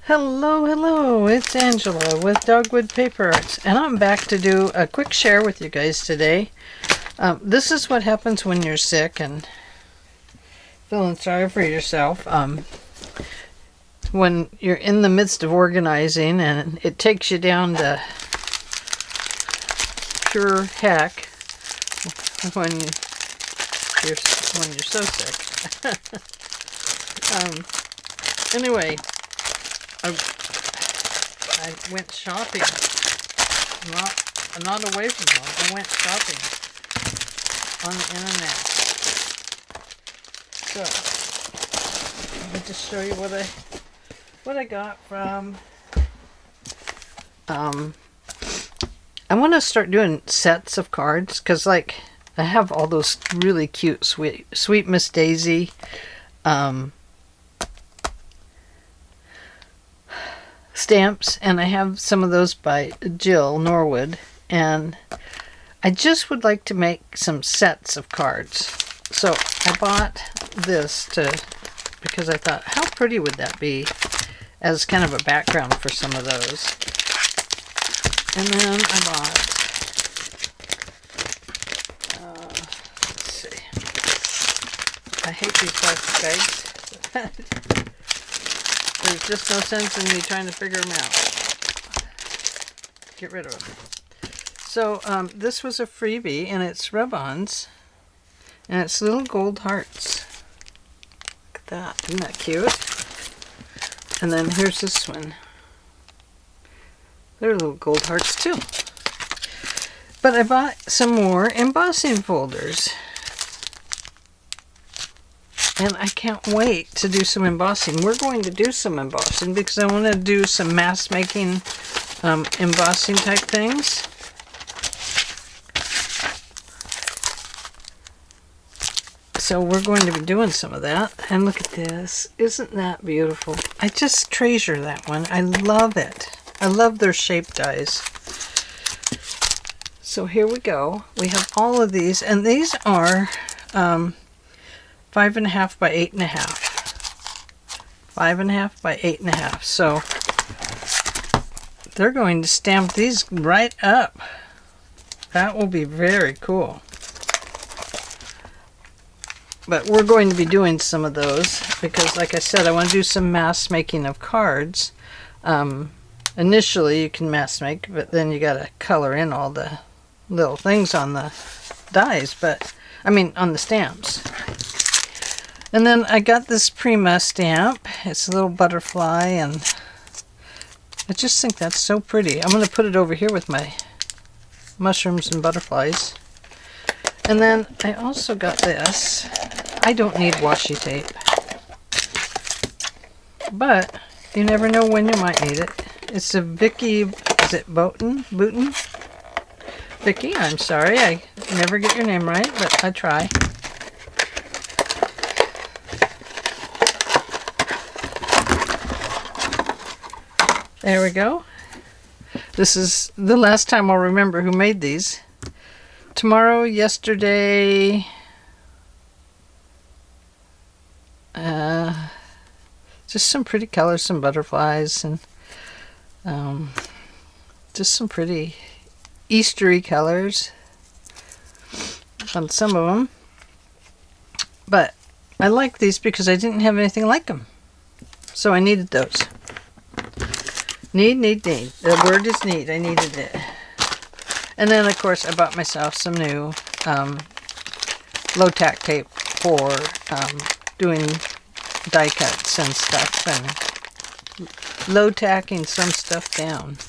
Hello, it's Angela with Dogwood Paper Arts, and I'm back to do a quick share with you guys today. This is what happens when you're sick and feeling sorry for yourself. When you're in the midst of organizing and it takes you down to pure heck when you're so sick. Anyway, I went shopping. Not away from home. I went shopping on the internet. So let me just show you what I got from. I want to start doing sets of cards because, like, I have all those really cute Sweet Miss Daisy. Stamps, and I have some of those by Jill Norwood, and I just would like to make some sets of cards. So I bought this because I thought, how pretty would that be as kind of a background for some of those. And then I bought let's see, I hate these plastic bags. There's just no sense in me trying to figure them out. Get rid of them. So this was a freebie, and it's rub-ons, and it's little gold hearts. Look at that. Isn't that cute? And then here's this one. They're little gold hearts too. But I bought some more embossing folders. And I can't wait to do some embossing. We're going to do some embossing because I want to do some mask making embossing type things. So we're going to be doing some of that. And look at this. Isn't that beautiful? I just treasure that one. I love it. I love their shape dies. So here we go. We have all of these, and these are 5.5 by 8.5. 5.5 by 8.5. So they're going to stamp these right up. That will be very cool. But we're going to be doing some of those because, like I said, I want to do some mask making of cards. Initially you can mask make, but then you got to color in all the little things on the dies, on the stamps. And then I got this Prima stamp. It's a little butterfly, and I just think that's so pretty. I'm going to put it over here with my mushrooms and butterflies. And then I also got this. I don't need washi tape, but you never know when you might need it. It's a Vicky, is it Boughton? Vicky, I'm sorry, I never get your name right, but I try. There we go. This is the last time I'll remember who made these. Tomorrow, yesterday, just some pretty colors, some butterflies, and just some pretty Eastery colors on some of them. But I like these because I didn't have anything like them, so I needed those. Need. The word is need. I needed it. And then, of course, I bought myself some new low-tack tape for doing die cuts and stuff, and low-tacking some stuff down.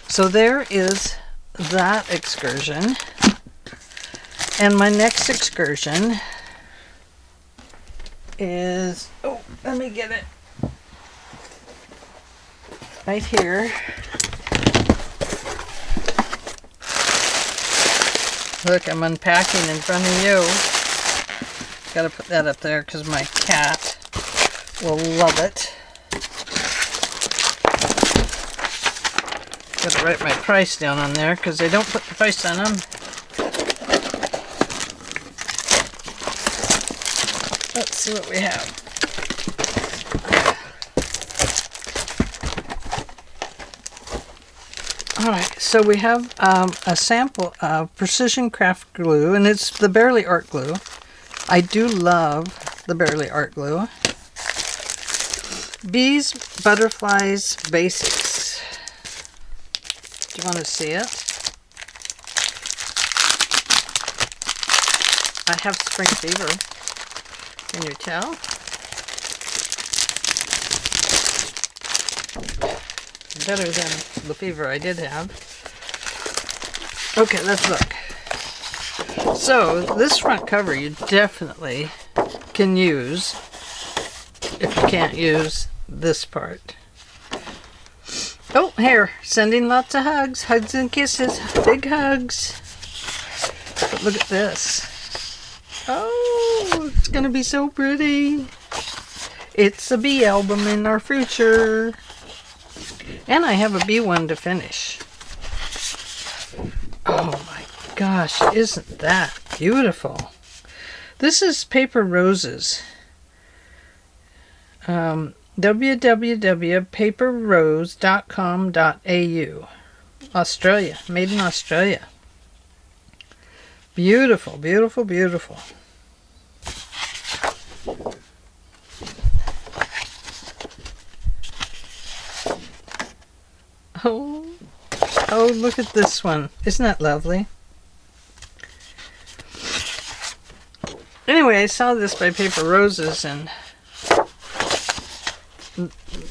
So there is that excursion. And my next excursion is, let me get it. Right here. Look, I'm unpacking in front of you. Gotta put that up there because my cat will love it. Gotta write my price down on there because they don't put the price on them. Let's see what we have. Alright, so we have a sample of Precision Craft Glue, and it's the Bearly Art Glue. I do love the Bearly Art Glue. Bees, Butterflies, Basics. Do you want to see it? I have spring fever. Can you tell? Better than the fever I did have. Okay, let's look. So, this front cover you definitely can use if you can't use this part. Oh, here, sending lots of hugs. Hugs and kisses. Big hugs. But look at this. Oh, it's going to be so pretty. It's a bee album in our future. And I have a bee one to finish. Oh my gosh, isn't that beautiful? This is Paper Roses. www.paperrose.com.au. Australia, made in Australia. Beautiful, beautiful, beautiful. Oh, look at this one. Isn't that lovely? Anyway, I saw this by Paper Roses, and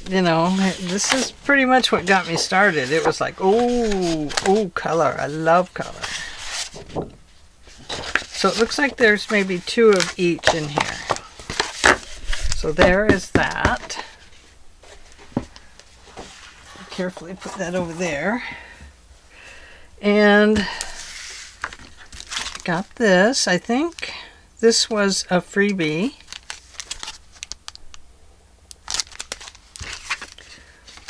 you know, this is pretty much what got me started. It was like, oh, color. I love color. So it looks like there's maybe 2 of each in here. So there is that. Carefully put that over there. And got this. I think this was a freebie.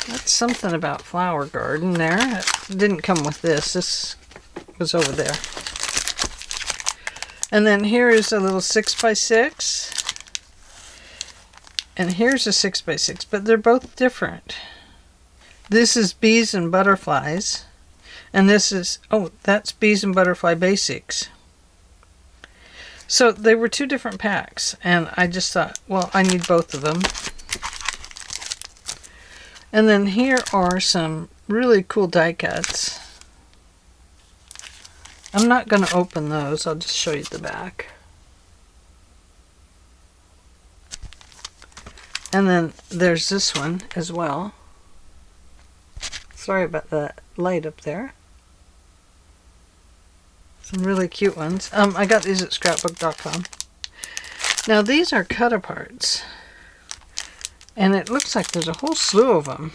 That's something about Flower Garden there. It didn't come with this. This was over there. And then here is a little 6x6. And here's a 6x6, but they're both different. This is Bees and Butterflies. And this is, oh, that's Bees and Butterfly Basics. So they were 2 different packs. And I just thought, well, I need both of them. And then here are some really cool die cuts. I'm not going to open those. I'll just show you the back. And then there's this one as well. Sorry about the light up there. Some really cute ones. I got these at scrapbook.com. Now these are cut-aparts. And it looks like there's a whole slew of them.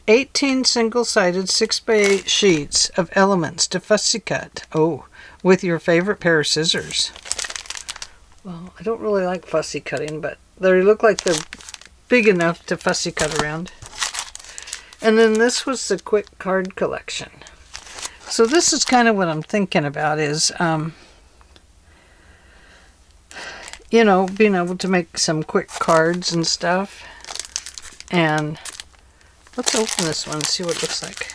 18 single-sided 6x8 sheets of elements to fussy cut. Oh, with your favorite pair of scissors. Well, I don't really like fussy cutting, but they look like they're big enough to fussy cut around. And then this was the quick card collection. So this is kind of what I'm thinking about is, you know, being able to make some quick cards and stuff. And let's open this one and see what it looks like.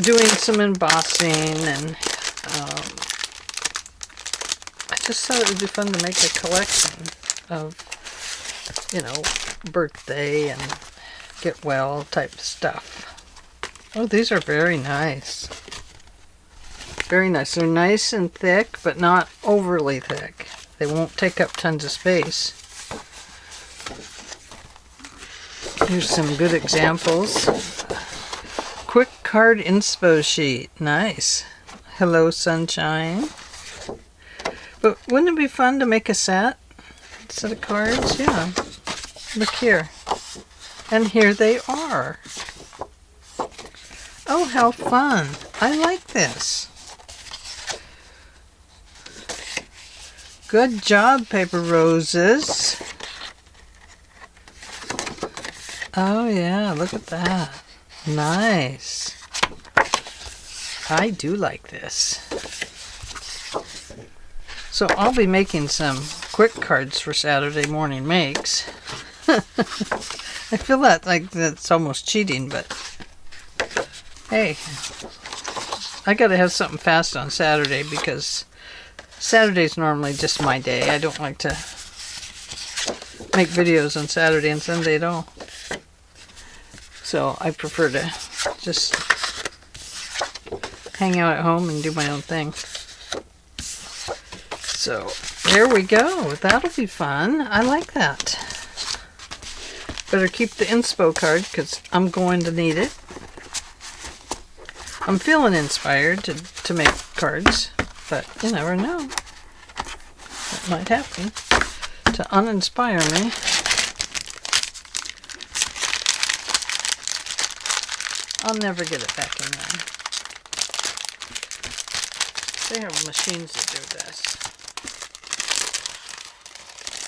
Doing some embossing, and I just thought it would be fun to make a collection of, you know, birthday and get well type stuff. Oh, these are very nice. Very nice. They're nice and thick, but not overly thick. They won't take up tons of space. Here's some good examples. Quick card inspo sheet. Nice. Hello, sunshine. But wouldn't it be fun to make a set of cards? Yeah. Look here. And here they are. Oh, how fun. I like this. Good job, Paper Roses. Oh yeah, look at that. Nice. I do like this. So I'll be making some quick cards for Saturday morning makes. I feel that like that's almost cheating, but Hey, I gotta have something fast on Saturday because Saturday's normally just my day. I don't like to make videos on Saturday and Sunday at all. So I prefer to just hang out at home and do my own thing. So there we go. That'll be fun. I like that. Better keep the inspo card because I'm going to need it. I'm feeling inspired to make cards, but you never know. It might happen to uninspire me. I'll never get it back in there. They have machines that do this.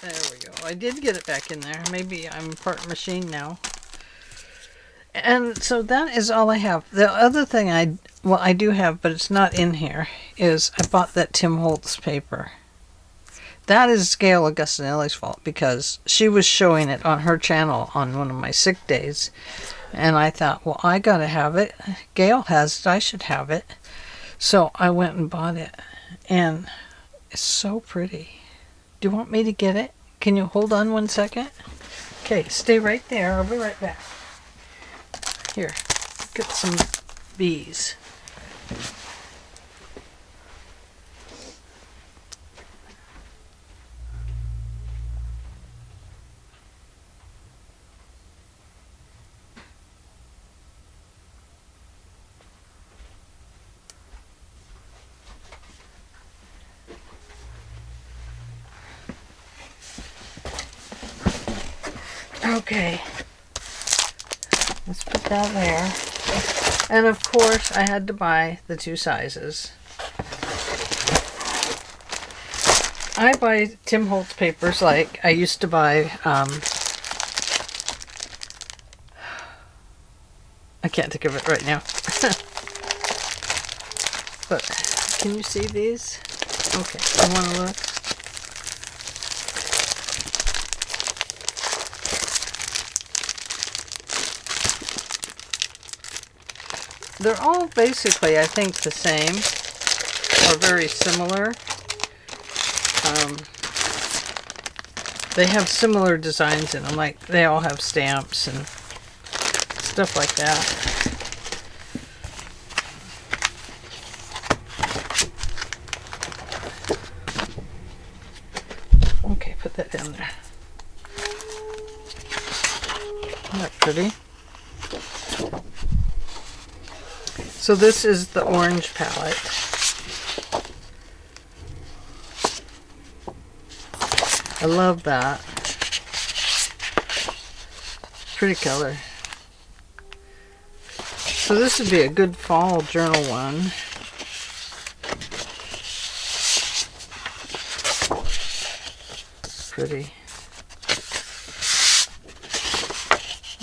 There we go. I did get it back in there. Maybe I'm part machine now. And so that is all I have. The other thing I do have, but it's not in here, is I bought that Tim Holtz paper. That is Gail Augustinelli's fault because she was showing it on her channel on one of my sick days. And I thought, well, I gotta have it. Gail has it. I should have it. So I went and bought it. And it's so pretty. Do you want me to get it? Can you hold on 1 second? Okay, stay right there. I'll be right back. Here, get some bees. Okay, let's put that there. And of course, I had to buy the 2 sizes. I buy Tim Holtz papers like I used to buy, I can't think of it right now. But, can you see these? Okay, you want to look? They're all basically, I think, the same, or very similar. They have similar designs in them, like they all have stamps and stuff like that. Okay, put that down there. Isn't that pretty? So this is the orange palette. I love that. Pretty color. So this would be a good fall journal one. Pretty.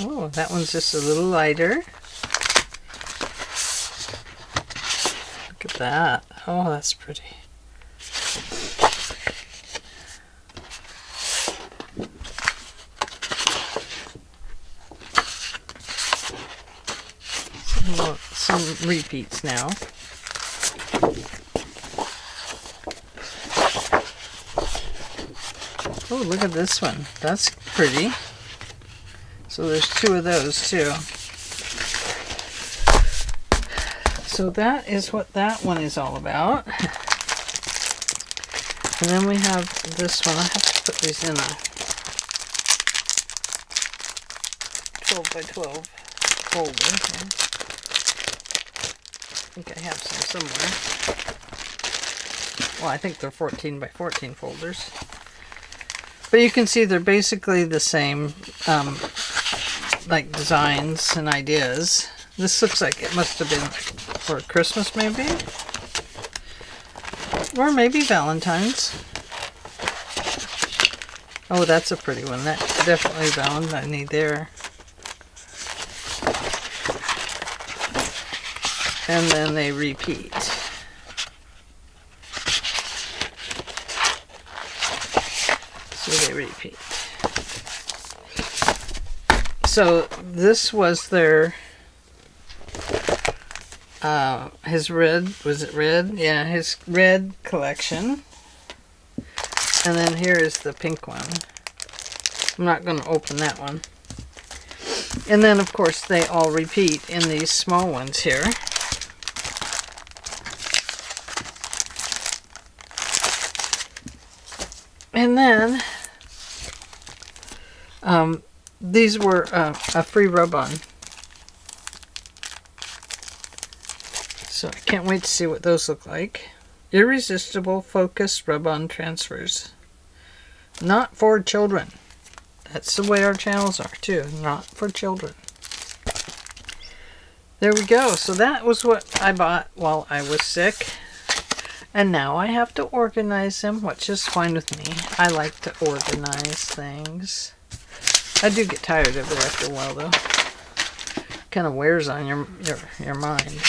Oh, that one's just a little lighter. Look at that. Oh, that's pretty. Some repeats now. Oh, look at this one. That's pretty. So there's 2 of those too. So that is what that one is all about. And then we have this one. I have to put these in a 12 by 12 folder. I think I have some somewhere. Well, I think they're 14 by 14 folders. But you can see they're basically the same, like designs and ideas. This looks like it must have been for Christmas maybe? Or maybe Valentine's. Oh, that's a pretty one. That's definitely Valentine there. And then they repeat. So they repeat. So this was their his red, was it red? Yeah, his red collection. And then here is the pink one. I'm not going to open that one. And then, of course, they all repeat in these small ones here. And then, these were a free rub-on. So I can't wait to see what those look like. Irresistible Focus Rub-On Transfers. Not for children. That's the way our channels are too. Not for children. There we go. So that was what I bought while I was sick. And now I have to organize them, which is fine with me. I like to organize things. I do get tired of it after a while though. Kind of wears on your mind.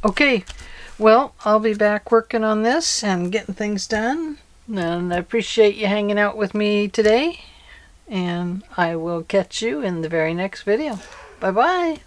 Okay, well, I'll be back working on this and getting things done. And I appreciate you hanging out with me today. And I will catch you in the very next video. Bye-bye.